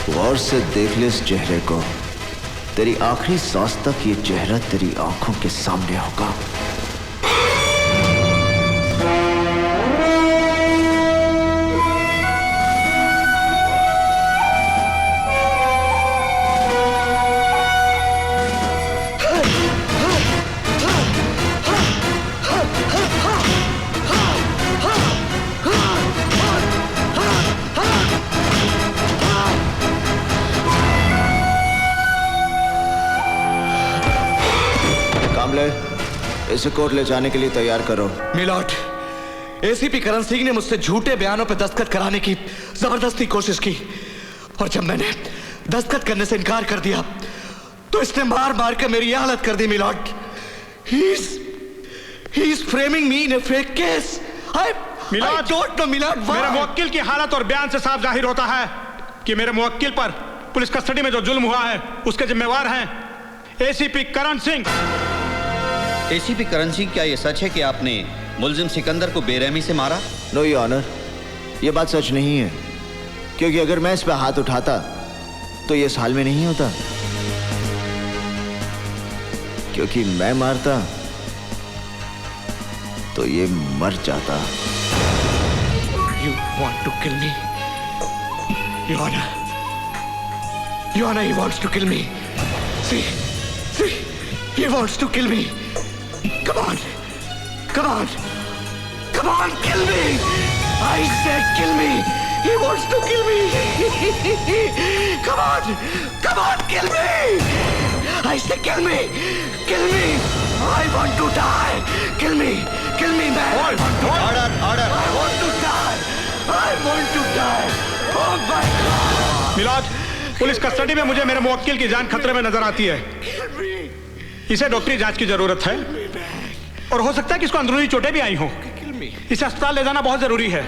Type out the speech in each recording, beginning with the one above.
गौर से देख ले इस चेहरे को। तेरी आखिरी सांस तक ये चेहरा तेरी आंखों के सामने होगा। इसे कोर्ट ले जाने के लिए तैयार करो। मिलॉर्ड, एसीपी करण सिंह ने मुझसे झूठे बयानों पर दस्तखत कराने की जबरदस्ती कोशिश की और जब मैंने दस्तखत करने से इनकार कर दिया तो इसने मार मार कर मेरी हालत कर दी। My lord, he is framing me in a fake case. I don't know, milord. मेरे मुवक्किल की हालत और बयान से साफ जाहिर होता है कि मेरे मुवक्किल पर पुलिस कस्टडी में जो जुल्म हुआ है उसके जिम्मेवार हैं एसीपी करण सिंह। एसीपी करण सिंह, क्या यह सच है कि आपने मुल्जिम सिकंदर को बेरहमी से मारा? नो योर ऑनर, यह बात सच नहीं है, क्योंकि अगर मैं इस पर हाथ उठाता तो ये इस हाल में नहीं होता, क्योंकि मैं मारता तो ये मर जाता। You want to kill me? Your Honor, Your Honor, he wants to kill me. See, he wants to kill me. Come on, come on, come on, kill me! I said kill me! He wants to kill me! Come on, kill me! I said kill me! Kill me! I want to die! Kill me, man! Order! I want to die! I want to die! Oh my God! Milord, police custody में मुझे मेरे मुवक्किल की जान खतरे में नजर आती है। इसे डॉक्टरी जांच की जरूरत है और हो सकता है कि इसको अंदरूनी चोटें भी आई हों। इसे अस्पताल ले जाना बहुत जरूरी है,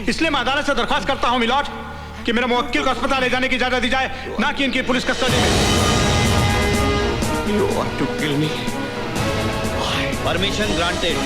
इसलिए मैं अदालत से दरख्वास्त करता हूं मिलॉर्ड कि मेरे मुवक्किल को अस्पताल ले जाने की इजाजत दी जाए, ना कि इनकी पुलिस कस्टडी में। You want to kill me? Permission granted.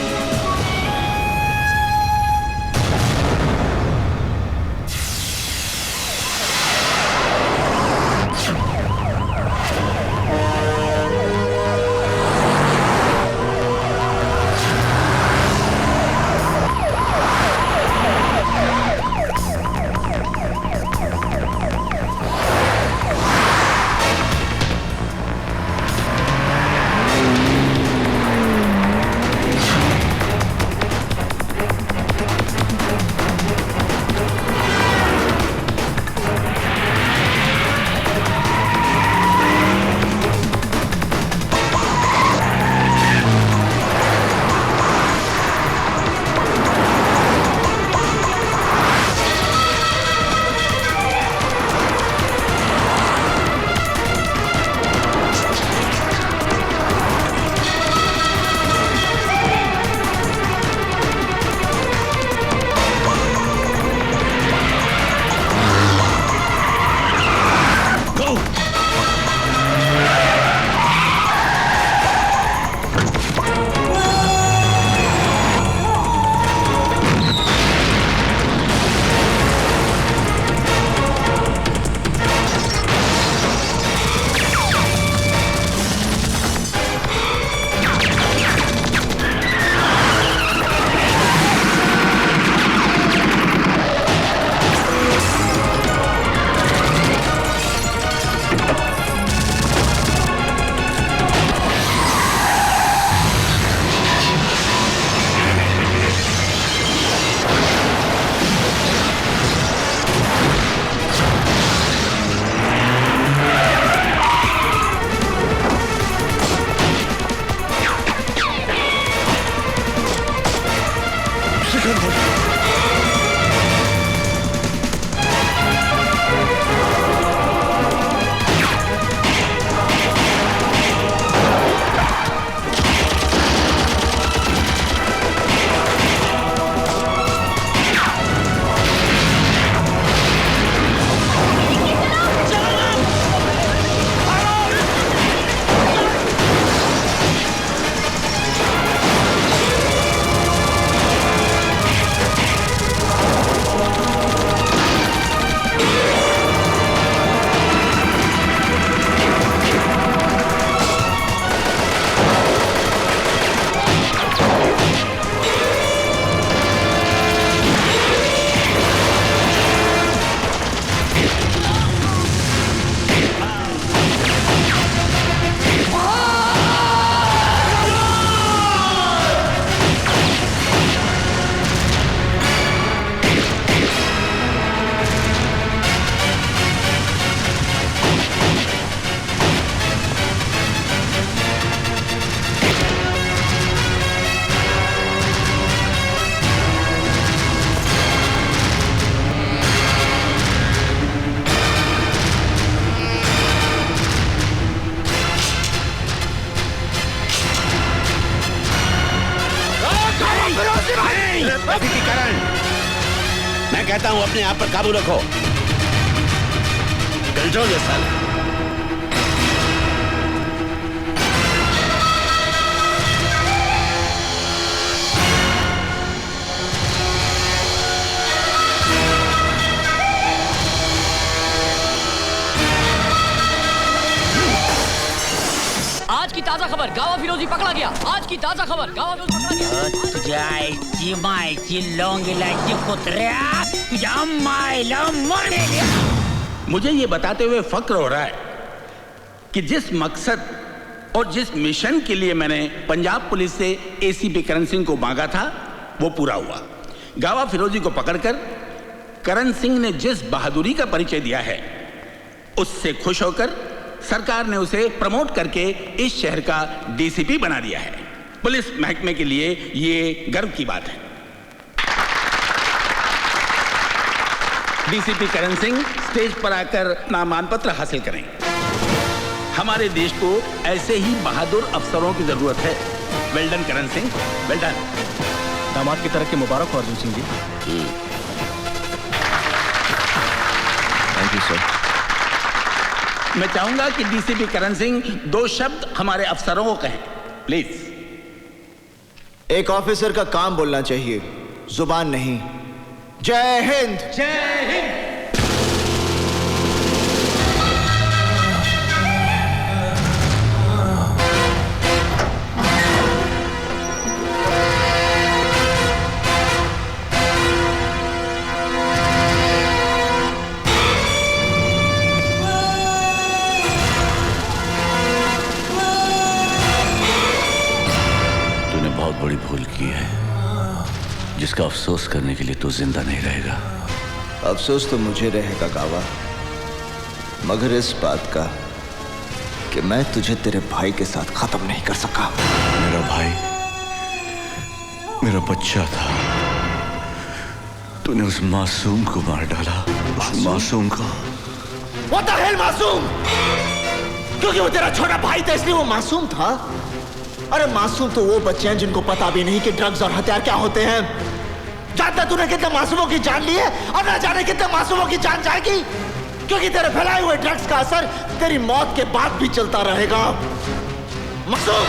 कहता हूँ अपने आप पर काबू रखो। Control yourself. आज की ताजा खबर, गावा फिरोजी पकड़ा गया। आज की ताजा खबर, गावा फिरोजी पकड़ा गया। तुझ्या आईची मायची लोंगिलाची कुत्र्या, तुझ्या मायला मरेल। मुझे ये बताते हुए फक्र हो रहा है कि जिस मकसद और जिस मिशन के लिए मैंने पंजाब पुलिस से एसीपी करण सिंह को मांगा था वो पूरा हुआ। गावा फिरोजी को पकड़कर करण सिंह ने जिस बहादुरी का परिचय दिया है उससे खुश होकर सरकार ने उसे प्रमोट करके इस शहर का डीसीपी बना दिया है। पुलिस महकमे के लिए ये गर्व की बात है। डीसीपी करण सिंह स्टेज पर आकर नामांकन पत्र हासिल करें। हमारे देश को ऐसे ही बहादुर अफसरों की जरूरत है। Well done Karan Singh, well done. दामाद की तरफ की मुबारक हो Arjun Singh ji. Thank you sir. मैं चाहूंगा कि डीसीपी करण सिंह 2 शब्द हमारे अफसरों को कहें, प्लीज। एक ऑफिसर का काम बोलना चाहिए, जुबान नहीं। जय हिंद। जय हिंद। बड़ी भूल की है जिसका अफसोस करने के लिए तू जिंदा नहीं रहेगा। अफसोस तो मुझे रहेगा गावा, मगर इस बात का कि मैं तुझे तेरे भाई के साथ खत्म नहीं कर सका। मेरा भाई मेरा बच्चा था, तूने उस मासूम को मार डाला। मासूम को? What the hell मासूम? क्योंकि वो तेरा छोटा भाई था इसलिए वो मासूम था? अरे मासूम तो वो बच्चे हैं जिनको पता भी नहीं कि ड्रग्स और हथियार क्या होते हैं। जानता तूने कितने मासूमों की जान ली है और ना जाने कितने मासूमों की जान जाएगी, क्योंकि तेरे फैलाए हुए ड्रग्स का असर तेरी मौत के बाद भी चलता रहेगा। मासूम।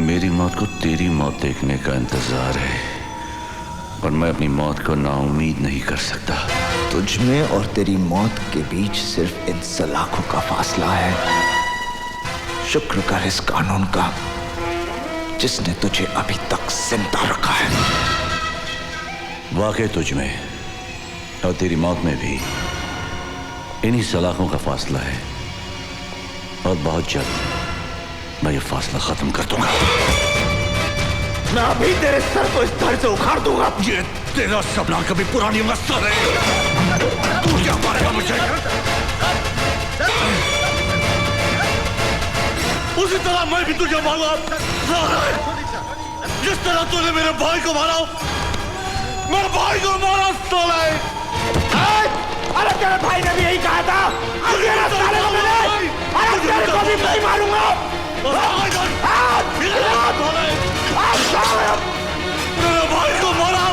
मेरी मौत को तेरी मौत देखने का इंतजार है और मैं अपनी मौत को नाउम्मीद नहीं कर सकता। तुझ में और तेरी मौत के बीच सिर्फ इन सलाखों का फासला है। शुक्र कर इस कानून का जिसने तुझे अभी तक जिंदा रखा है। वाकई तुझ में और तेरी मौत में भी इन्हीं सलाखों का फासला है और बहुत जल्द मैं ये फासला खत्म कर दूंगा। मैं अभी तेरे सर को इस धड़ से उखाड़ दूंगा। ये तेरा सपना कभी पूरा नहीं होगा साले। तू क्या मारेगा मुझे? उसी तरह मैं भी तुझे मारूंगा। जिस तरह तूने मेरे भाई को मारा, मेरे भाई को मारा साले। अरे तेरे भाई ने भी यही कहा था। तेरे साले को मैंने, अरे तेरे को भी नहीं मारूंगा। मेरे भाई को मारा, मेरे बेटे को मारा।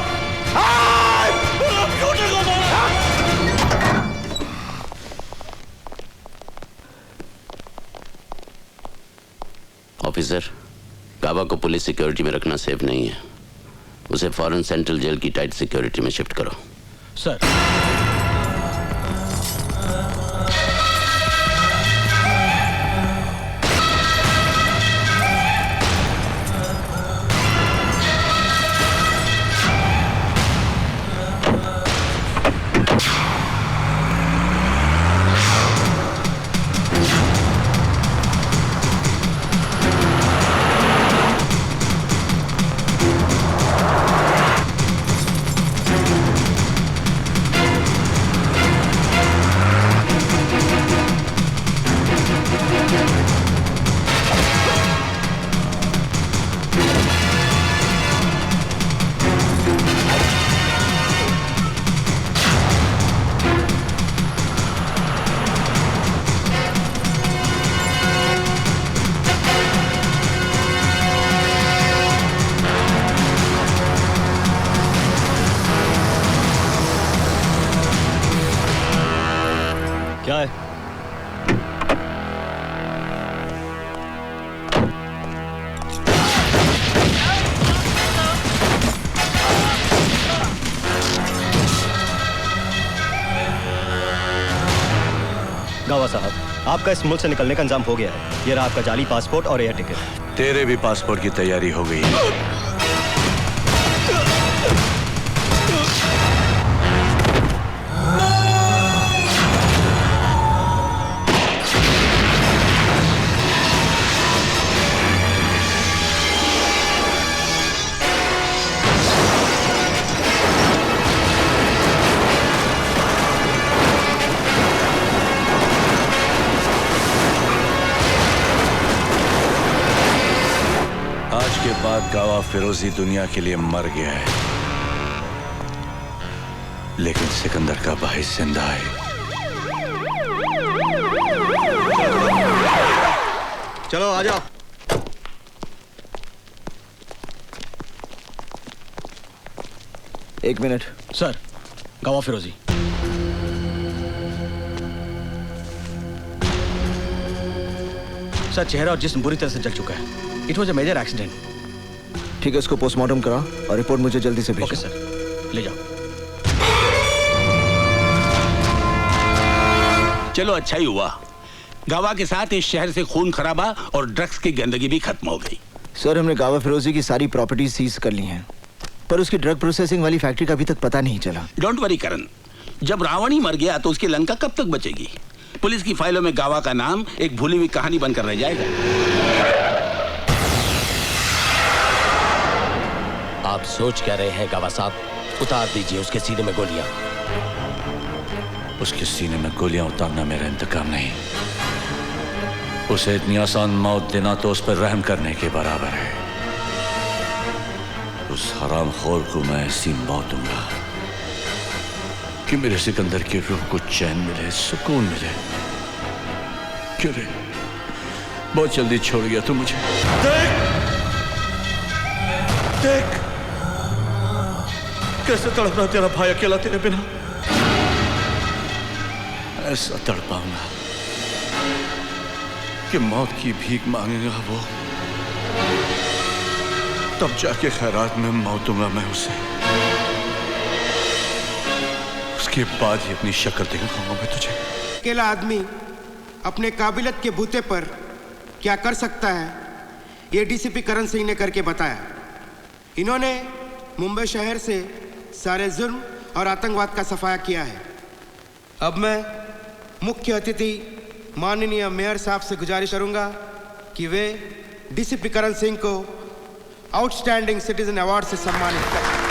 ऑफिसर, गावा को पुलिस सिक्योरिटी में रखना सेफ नहीं है। उसे फौरन सेंट्रल जेल की टाइट सिक्योरिटी में शिफ्ट करो। सर। क्या है? गावा साहब, आपका इस मुल्क से निकलने का इंतजाम हो गया है। ये रहा आपका जाली पासपोर्ट और एयर टिकट। तेरे भी पासपोर्ट की तैयारी हो गई है। गावा फिरोजी दुनिया के लिए मर गया है, लेकिन सिकंदर का भाई जिंदा है। चलो आ जाओ। एक मिनट। सर, गावा फिरोजी। सर, चेहरा और जिस्म बुरी तरह से जल चुका है। It was a major accident. ठीक है, उसको पोस्टमार्टम करा और रिपोर्ट मुझे जल्दी से भेजो। ओके सर, ले जाओ। चलो अच्छा ही हुआ, गावा के साथ इस शहर से खून खराबा और ड्रग्स की गंदगी भी खत्म हो गई। सर, हमने गावा फिरोजी की सारी प्रॉपर्टी सीज कर ली हैं, पर उसकी ड्रग प्रोसेसिंग वाली फैक्ट्री का अभी तक पता नहीं चला। डोंट वरी करण, जब रावण ही मर गया तो उसकी लंका कब तक बचेगी? पुलिस की फाइलों में गावा का नाम एक भूली हुई कहानी बनकर रह जाएगा। आप सोच क्या रहे हैं गावा साहब? उतार दीजिए उसके सीने में गोलियां। उसके सीने में गोलियां उतारना मेरा इंतकाम नहीं, उसे इतनी आसान मौत देना तो उस पर रहम करने के बराबर है। उस हरामखोर को मैं ऐसी मौत दूंगा कि मेरे सिकंदर की रूह को चैन मिले, सुकून मिले। क्यों रे, बहुत जल्दी छोड़ गया तू मुझे। देख कैसे तड़प रहा तेरा भाई अकेला तेरे बिना। ऐसा तड़पाऊंगा कि मौत की भीख मांगेगा वो, तब जाके खैरात में मौतूंगा मैं उसे। उसके बाद ही अपनी शक्ल दिखाऊंगा मैं तुझे। अकेला आदमी अपने काबिलियत के बूते पर क्या कर सकता है, ये डीसीपी करण सिंह ने करके बताया। इन्होंने मुंबई शहर से सारे जुर्म और आतंकवाद का सफाया किया है। अब मैं मुख्य अतिथि माननीय मेयर साहब से गुजारिश करूंगा कि वे डीसीपी करण सिंह को आउटस्टैंडिंग सिटीजन अवार्ड से सम्मानित करें।